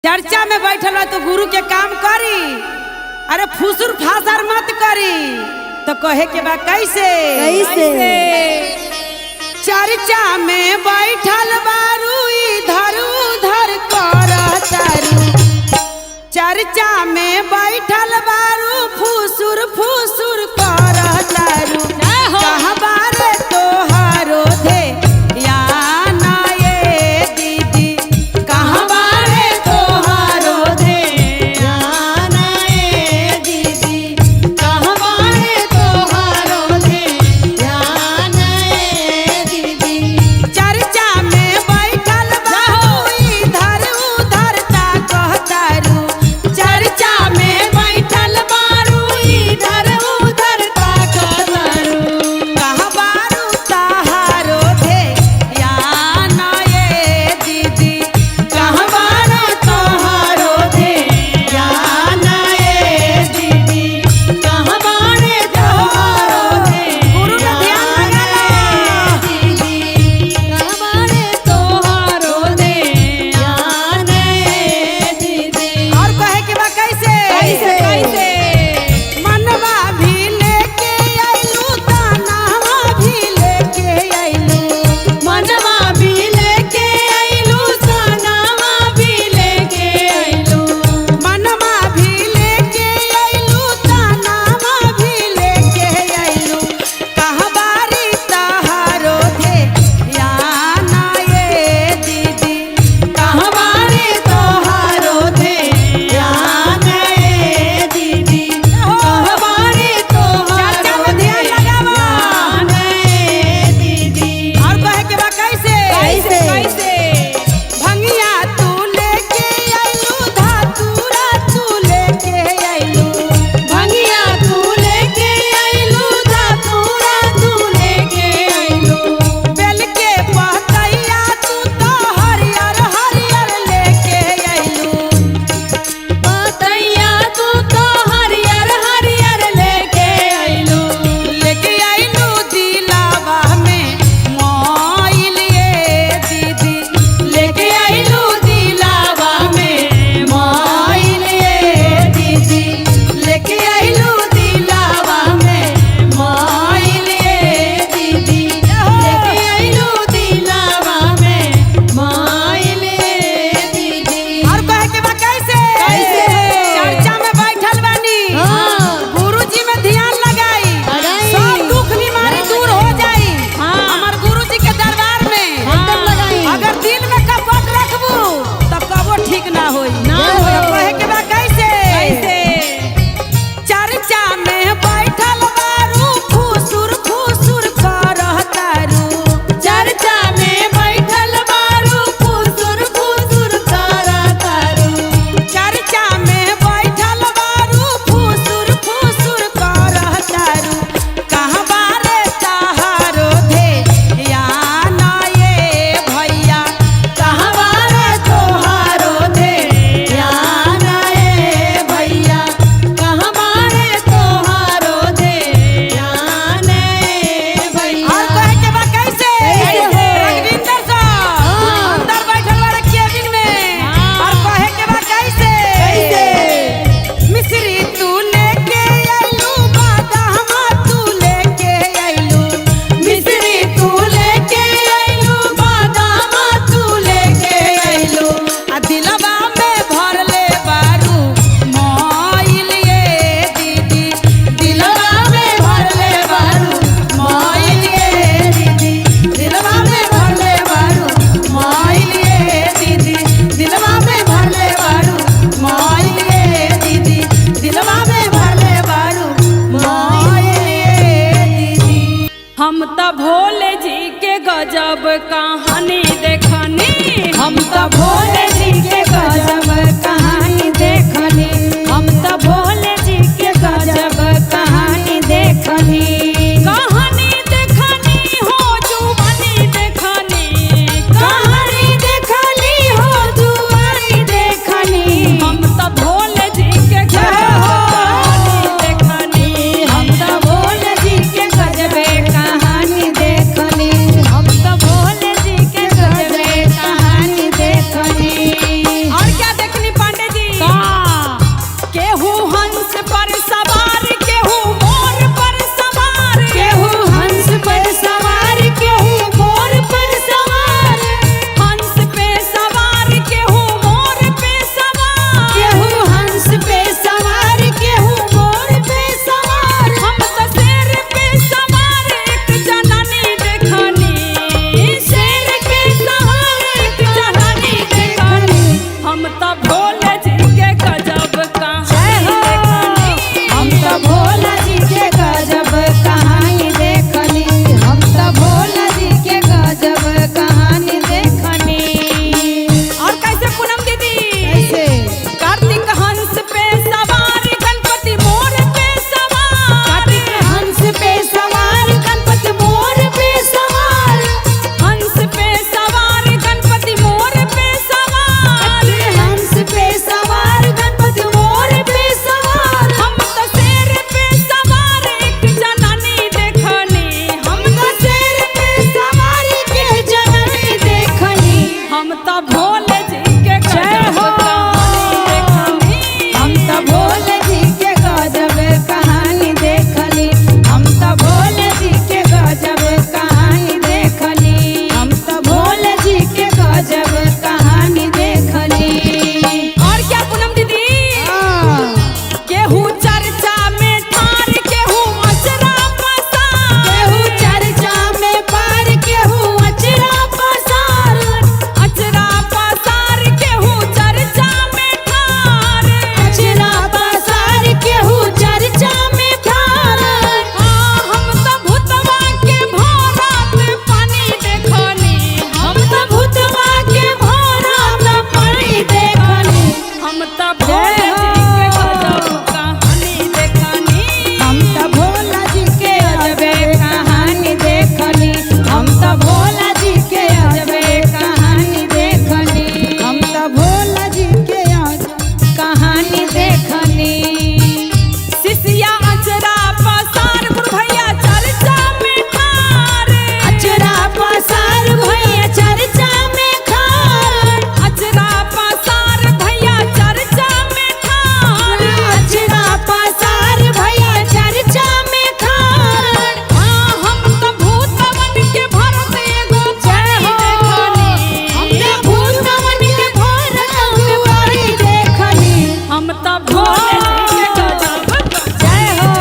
चर्चा में बैठल हो तो गुरु के काम करी, अरे फुसुर फासर मत करी। तो कहे के बा कैसे कैसे चर्चा में बैठल बारू इधर उधर करतारू, चर्चा में बैठल बारू फुसुर फुसुर करतारू। कहाँ बारे तोहारो धे या ना ये दीदी, कहाँ बारे तोहारो धे या ना ये दीदी, कहाँ बारे तोहारो धे या ना ये दीदी। चर्चा में बैठल बारू इधर उधर ताकतारू, चर्चा में बैठल बारू इधर उधर ताकतारू। कहाँ बारू तहारो धे या ना ये दीदी, कहाँ बारू तहारो धे या ना ये दीदी, कहाँ बारे तोहारो धे। गुरु का ध्यान लगा दीदी, कहाँ बारे तोहारो धे या ना ये दीदी। और कहे के बा कैसे कैसे? मनवा भी लेके आइलू दानवा भी लेके आइलू, मनवा भी लेके आइलू दानवा भी लेके आइलू, मनवा भी लेके आइलू दानवा भी लेके आइलू। कहाँ बारी तहारो धे या ना ये दीदी, कहाँ बारी तोहारो धे या ना ये दीदी, कहाँ बारी तोहारो धे या ना ये दीदी। और कहे के बा कैसे कैसे? भंगिया तू लेके आइलू धातुरा तू लेके आइलू, भंगिया तू लेके आइलू धातुरा तू लेके आइलू। बेल के पतैया तू तो हरियर हरियर लेके आइलू, पतैया तू तो हरियर हरियर लेके आइलू। लेके आइलू दिलावा में मोइल ये दीदी, लेके आइलू दिलावा में मोइल ये दीदी, लेके आइलू दिलावा में मोइल ये दीदी, लेके आइलू दिलावा में मोइल ये दीदी। और कहे के बा कैसे चर्चा में बैठल बानी, हाँ। गुरुजी में ध्यान लगाई, लगाई। सब दुख बीमारी दूर हो जाई। हाँ। हमार गुरुजी के दरबार में एकदम लगाई। अगर दिल में कपट रखबू तब कबो ठीक ना होई। ना होई। तो कहे के बा कैसे चर्चा में बैठल बारू फुसुर फुसुर करतारू, चर्चा में बैठल बारू फुसुर फुसुर करतारू, चर्चा में बैठल बारू फुसुर फुसुर करतारू। कहाँ बारे तहारो धे या ना ये भैया, कहाँ बारे तोहारो धे या जी के आज कहानी देखनी शिष्या अचरा पसार गुरु भैया चर्चा में ठारे अचरा पसार भैया चर्चा में खार अचरा पसार भैया चर्चा में ठारे अचरा पसार भैया चर्चा में खार हम तो भूतवन के भरत एगो जय हो हमने भूतवन के भरत गुआरी देखनी हम तो भोले जी के गजब जय हो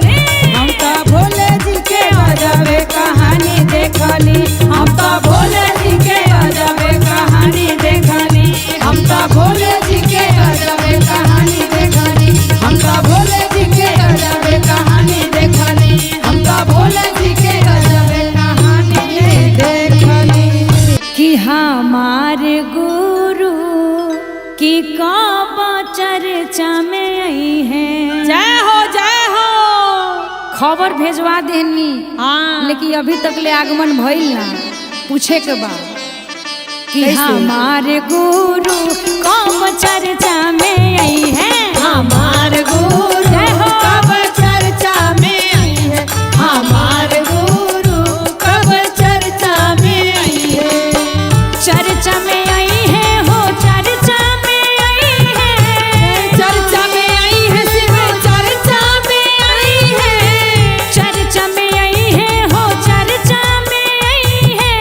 देखनी हम तो भोले जी के गजबे कहानी देखनी हम तो भोले जी के गजबे कहानी देखनी हम तो भोले जी के गजबे कहानी देखनी हम तो भोले जी के गजबे कहानी देखनी हम तो भोले जी के गजबे कहानी देखनी कि हमारे गुरु की कब चर्चा में आई है जय हो खबर भेजवा देनी हाँ लेकिन अभी तक ले आगमन भइल ना पूछे के बाद कि कैसे? हमारे गुरु कब चर्चा में आई है हमारे गुरु जय हो। कब चर्चा में आई है हमारे गुरु कब चर्चा में आई है चर्चा में आई है हो चर्चा में आई है चर्चा में आई है शिव चर्चा में आई है चर्चा में आई है हो चर्चा में आई है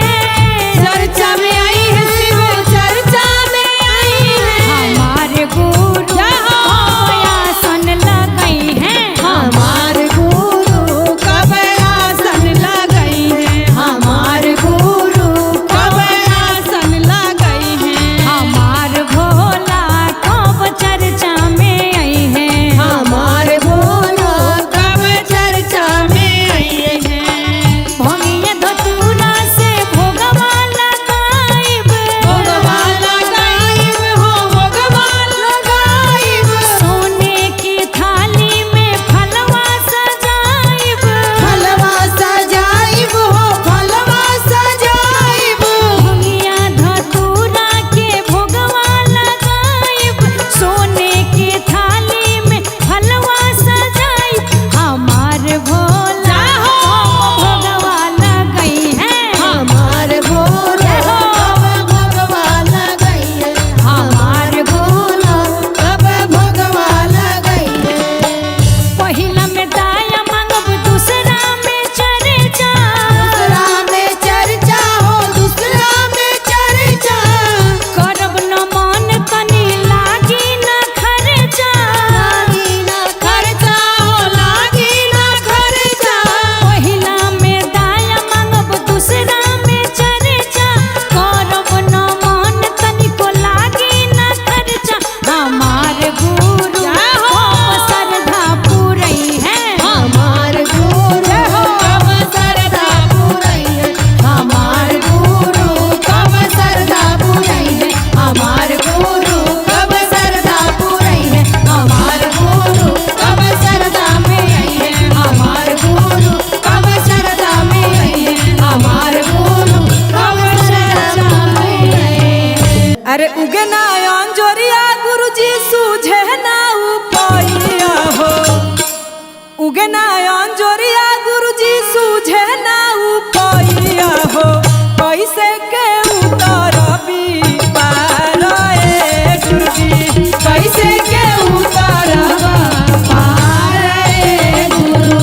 चर्चा में आई है शिव चर्चा में आई है हमारे गुरु जय हो। आसन लगाई है हमारे गुरु कब आसन लगाई है हमारे गुरु कब आसन लगाई है हमार भोला कब चर्चा में आई है हमारे भोला कब चर्चा में आई है भंगिया धतूरा से भोगवा लगाइब भोगवा लगाइब हो भोगवा लगाइब सोने की थाली में फलवा सजाइब फलवा सजाइब हो फलवा सजाइब भंगिया धतूरा के भोगवा लगाइब सोने की थाली में फलवा सजाइब हमार भोला भोगवा लगई है हमारे भोला कब भोगवा लगाई है हमारे भोला कब भोगवा लगाई है पहिला में दाया मांगब दूसरा में चर्चा दूसरा में चर्चा हो दूसरा में चर्चा करब न मन तनी लागी न खर्चा लागी ना खर्चा हो लागी ना खर्चा पहिला में दाया मांगब दूसरा में चर्चा करब न मन तनी को लागी न खर्चा हमार गुरु श्रद्धा पूरई है हमारे गुरु कब सरदा पुरई है हमारे गुरु कब सरदा पुरई है हमारे गुरु कब सरदा पुरई है हमारे गुरु कब सरदा में आई है हमारे गुरु कब सरदा में आई है हमारे गुरु कब सरदा में आई है अरे उगे ना अंजोरिया गुरुजी सूझे ना उपाइया हो उगे ना अंजोरिया गुरुजी सूझे ना उपाइया हो कैसे के उतरबी पार ए गुरुजी कैसे के उतरबा पार ए गुरु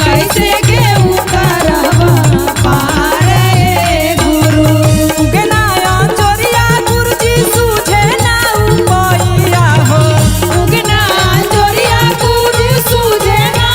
कैसे के उतरबा पार ए गुरु उगे ना अंजोरिया गुरुजी सूझे ना उपाइया हो उगना जोरिया गुरु सूझे ना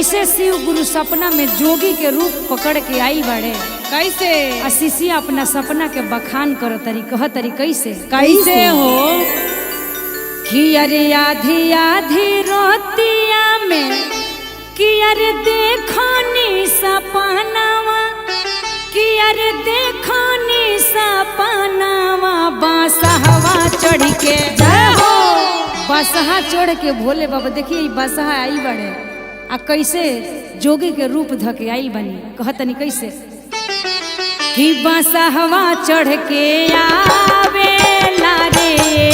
कैसे शिव गुरु सपना में जोगी के रूप पकड़ के आई बड़े। कैसे आ शिष्या अपना सपना के बखान करो तरी कह तरी कैसे कैसे हो कि अरे आधी आधी रोतिया में कि अरे देखो नी सपनावा कि अरे देखो नी सपनावा बासहवा चढ़ के जय हो बसहा चढ़ के भोले बाबा देखिए ई बसहा आई बड़े आ कैसे जोगी के रूप धके आई बनी कहतनी कैसे कि बसहवा चढ़ के आवे ला रे